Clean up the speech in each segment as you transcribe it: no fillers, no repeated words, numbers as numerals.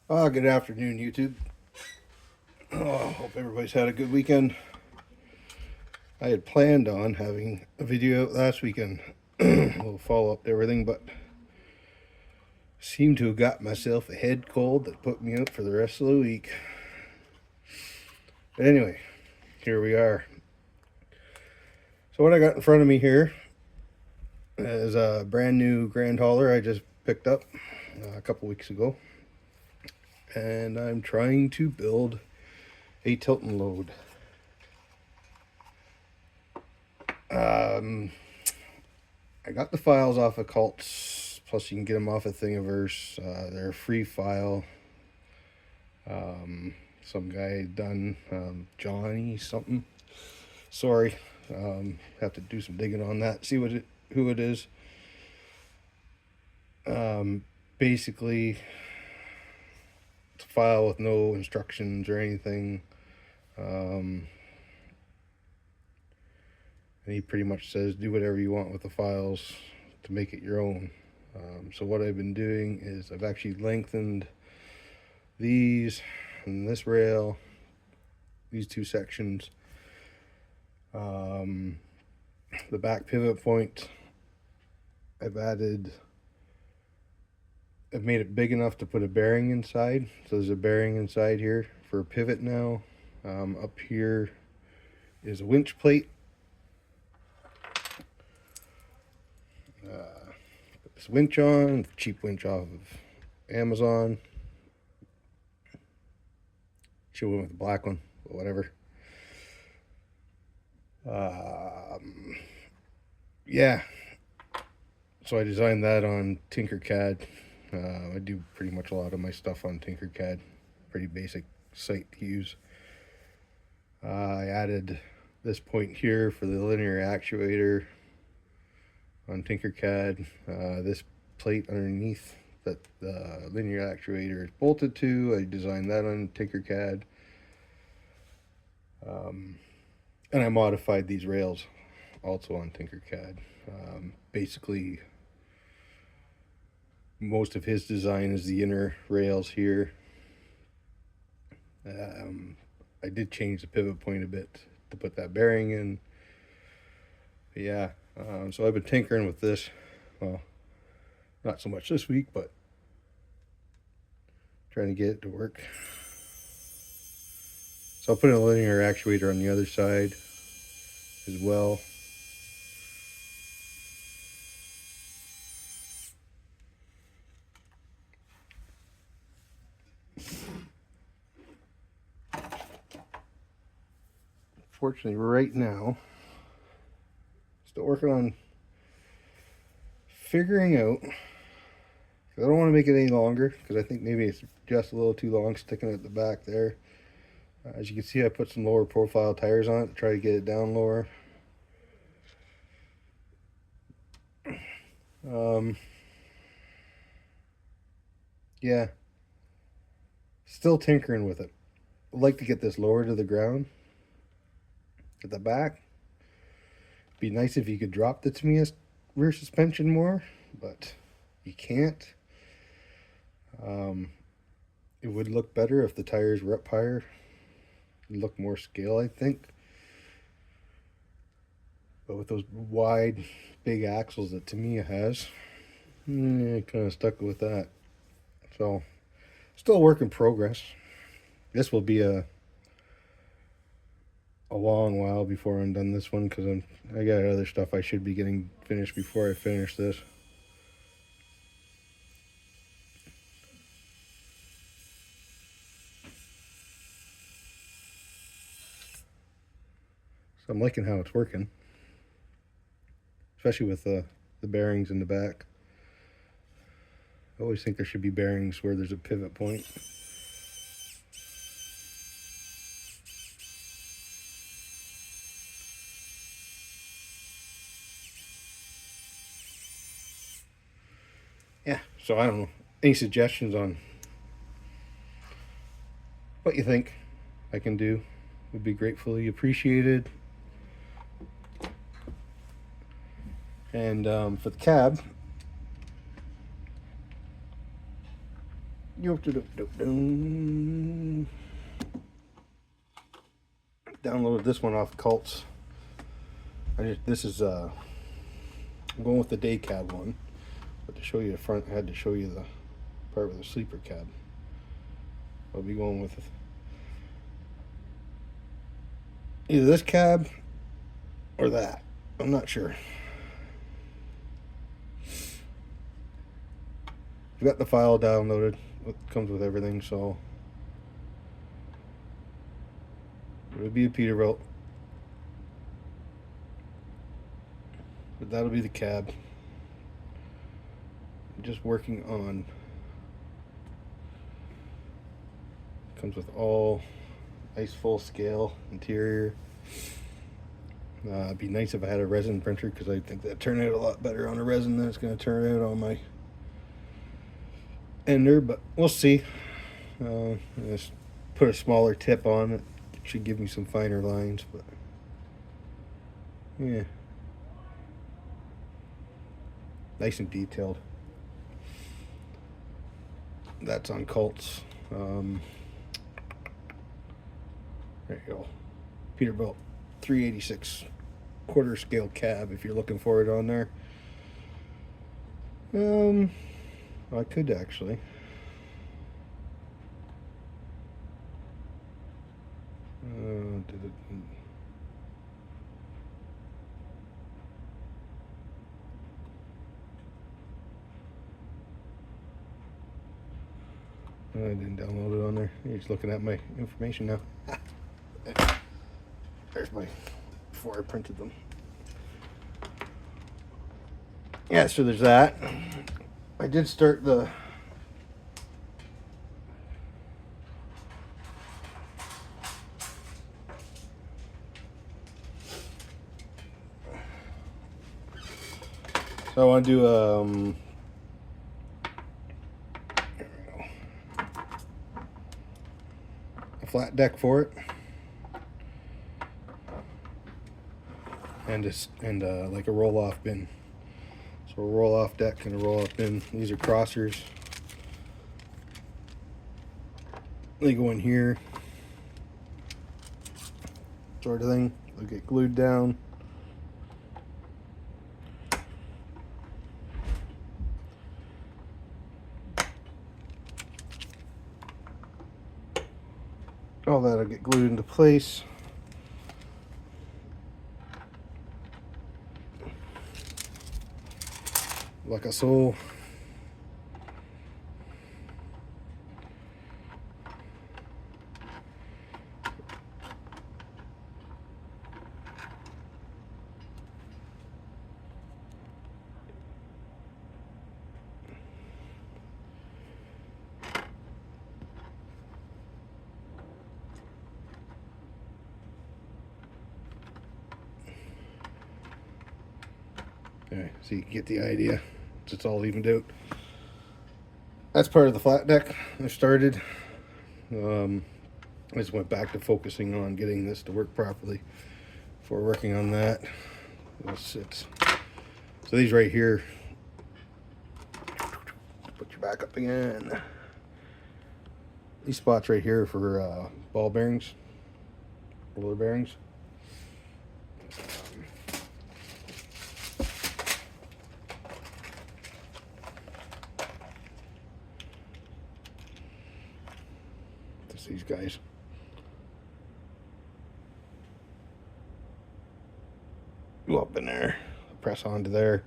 Good afternoon, YouTube. Hope everybody's had a good weekend. I had planned on having a video out last weekend. A little follow up to everything, but seemed to have got myself a head cold that put me out for the rest of the week. But anyway, here we are. So what I got in front of me here is a brand new Grand Hauler I just picked up a couple weeks ago. And I'm trying to build a tilt and load. I got the files off of Cults, plus you can get them off of Thingiverse. They're a free file. Some guy done, Johnny something. Sorry, have to do some digging on that. See who it is. Basically, it's a file with no instructions or anything. And he pretty much says do whatever you want with the files to make it your own. So what I've been doing is I've actually lengthened these and this rail, these two sections. The back pivot point, I've made it big enough to put a bearing inside. So there's a bearing inside here for a pivot now. Up here is a winch plate. Put this winch on, cheap winch off of Amazon. Should have went with the black one, but whatever. Yeah. So I designed that on Tinkercad. I do pretty much a lot of my stuff on Tinkercad. Pretty basic site to use. I added this point here for the linear actuator on Tinkercad. This plate underneath that the linear actuator is bolted to, I designed that on Tinkercad. And I modified these rails also on Tinkercad. Basically, most of his design is the inner rails here. I did change the pivot point a bit to put that bearing in. But yeah, so I've been tinkering with this. Well, not so much this week, but trying to get it to work. So I'll put in a linear actuator on the other side as well. Fortunately, right now, still working on figuring out, I don't want to make it any longer because I think maybe it's just a little too long sticking at the back there. As you can see, I put some lower profile tires on it to try to get it down lower. Yeah, still tinkering with it. I'd like to get this lower to the ground at the back. Be nice if you could drop the Tamiya rear suspension more, but you can't. It would look better if the tires were up higher. It'd look more scale, I think. But with those wide, big axles that Tamiya has, kind of stuck with that. So, still a work in progress. This will be a long while before I'm done this one because I got other stuff I should be getting finished before I finish this. So I'm liking how it's working, especially with the bearings in the back. I always think there should be bearings where there's a pivot point. Yeah, so I don't know. Any suggestions on what you think I can do would be gratefully appreciated. And for the cab, Downloaded this one off Cults. This is I'm going with the day cab one, but to show you the front, I had to show you the part with the sleeper cab. I'll be going with either this cab or that. I'm not sure. I've got the file downloaded. It comes with everything, so it would be a Peterbilt. But that'll be the cab. I'm just working on. Comes with all nice full scale interior. It'd be nice if I had a resin printer, because I think that turned out a lot better on a resin than it's going to turn out on my Ender, but we'll see. Just put a smaller tip on it. Should give me some finer lines, but yeah, nice and detailed. That's on Cults. There you go. Peterbilt 386 quarter scale cab, if you're looking for it on there. I could actually. I didn't download it on there. You're just looking at my information now. There's my, before I printed them. Yeah, so there's that. I did start the so I want to do here we go, a flat deck for it, and like a roll-off bin. So a roll-off deck and a roll-off bin. These are crossers. They go in here, sort of thing. They'll get glued down. All that'll get glued into place. Like so. Okay, so you can get the idea. It's all evened out. That's part of the flat deck I started. I just went back to focusing on getting this to work properly before working on that. So these right here, put your back up again. These spots right here for ball bearings, roller bearings. These guys. Go up in there, press onto there.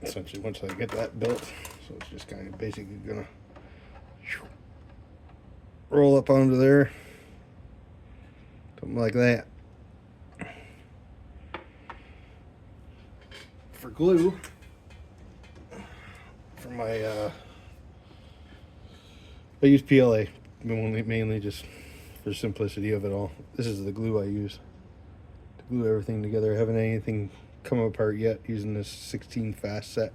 Essentially, once I get that built, so it's just kind of basically gonna roll up onto there, something like that. For glue, for my I use PLA mainly just for simplicity of it all. This is the glue I use to glue everything together. I haven't had anything come apart yet using this 16 fast set.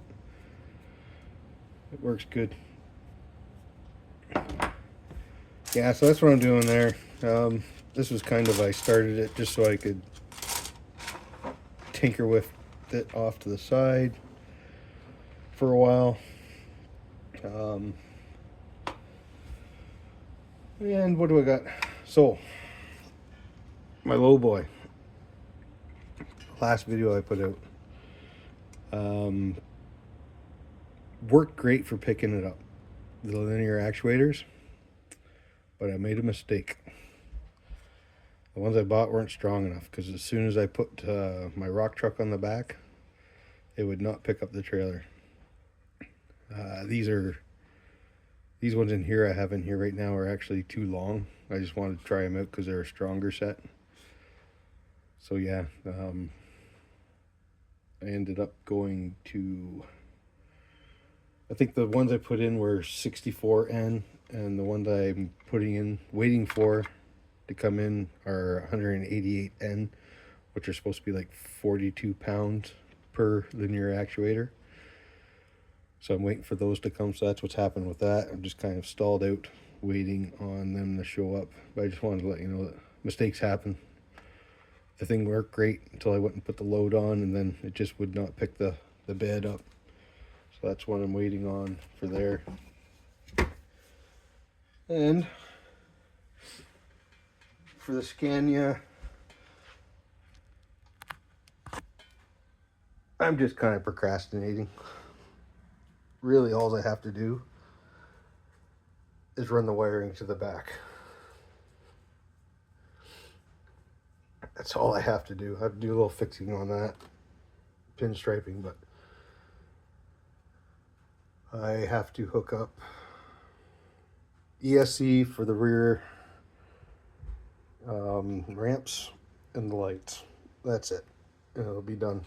It works good. Yeah, so that's what I'm doing there. This was kind of, I started it just so I could tinker with it off to the side for a while. And what do I got? So, my low boy. Last video I put out. Worked great for picking it up. The linear actuators. But I made a mistake. The ones I bought weren't strong enough because as soon as I put my rock truck on the back, it would not pick up the trailer. These ones in here I have in here right now are actually too long. I just wanted to try them out because they're a stronger set. So yeah, I ended up going to, I think the ones I put in were 64N, and the ones I'm waiting for to come in are 188N, which are supposed to be like 42 pounds per linear actuator. So I'm waiting for those to come, so that's what's happened with that. I'm just kind of stalled out waiting on them to show up. But I just wanted to let you know that mistakes happen. The thing worked great until I went and put the load on, and then it just would not pick the bed up. So that's what I'm waiting on for there. And for the Scania, I'm just kind of procrastinating. Really, all I have to do is run the wiring to the back. That's all I have to do. I have to do a little fixing on that, pinstriping, but I have to hook up ESC for the rear ramps and the lights. That's it. And it'll be done.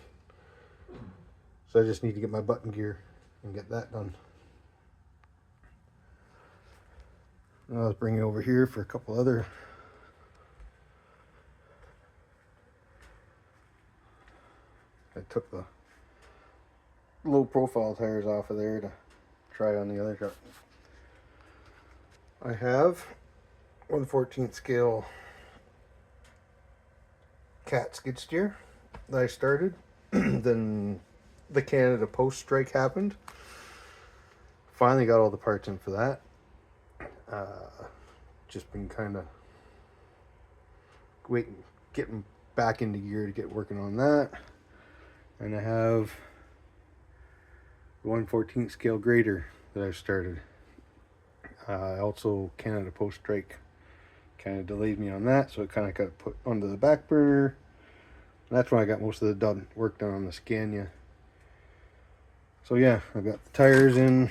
So I just need to get my button gear and get that done. I'll bring it over here for a couple other I took the low profile tires off of there to try on the other truck. I have 1/14 scale cat skid steer that I started. Then the Canada Post strike happened. Finally got all the parts in for that. Just been kind of getting back into gear to get working on that. And I have the 1/14 scale grader that I've started. Also Canada Post strike kind of delayed me on that, so it kind of got put onto the back burner. And that's when I got most of the work done on the Scania. So yeah, I've got the tires in,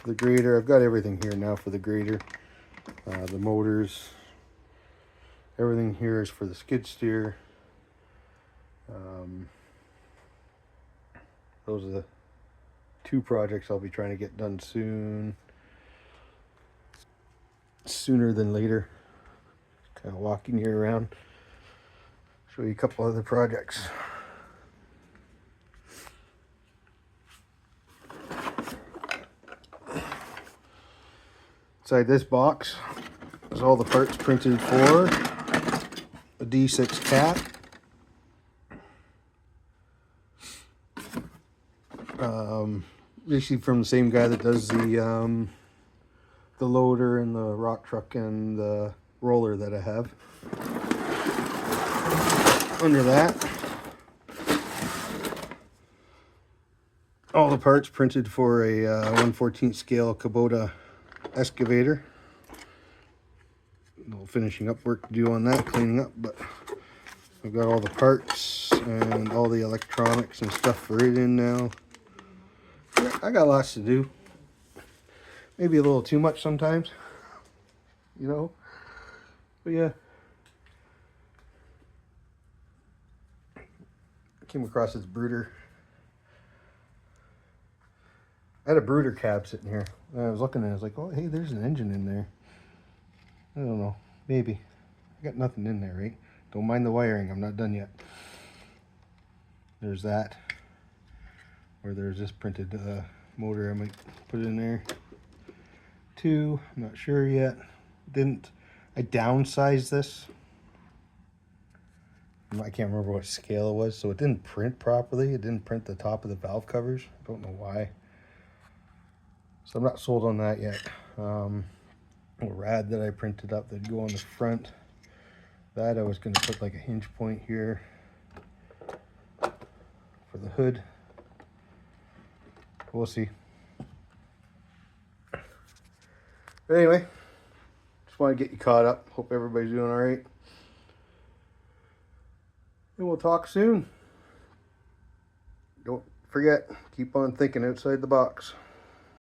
the grader. I've got everything here now for the grader. The motors. Everything here is for the skid steer. Those are the two projects I'll be trying to get done soon. Sooner than later. Kind of walking you around. Show you a couple other projects. Inside this box is all the parts printed for a D6 cat. Received from the same guy that does the loader and the rock truck and the roller that I have. Under that, all the parts printed for a 1/14 scale Kubota excavator. A little finishing up work to do on that, cleaning up, but I've got all the parts and all the electronics and stuff for it in now. I got lots to do. Maybe a little too much sometimes, you know, but yeah. I came across this brooder. I had a brooder cab sitting here. And I was looking at it, I was like, oh, hey, there's an engine in there. I don't know, maybe. I got nothing in there, right? Don't mind the wiring, I'm not done yet. There's that. Or there's this printed motor, I might put it in there. Two, I'm not sure yet. I downsized this I can't remember what scale it was, so it didn't print properly. It didn't print the top of the valve covers. I don't know why. So I'm not sold on that yet. A rad that I printed up that'd go on the front. That I was going to put like a hinge point here for the hood. We'll see. But anyway, just want to get you caught up. Hope everybody's doing all right. And we'll talk soon. Don't forget, keep on thinking outside the box.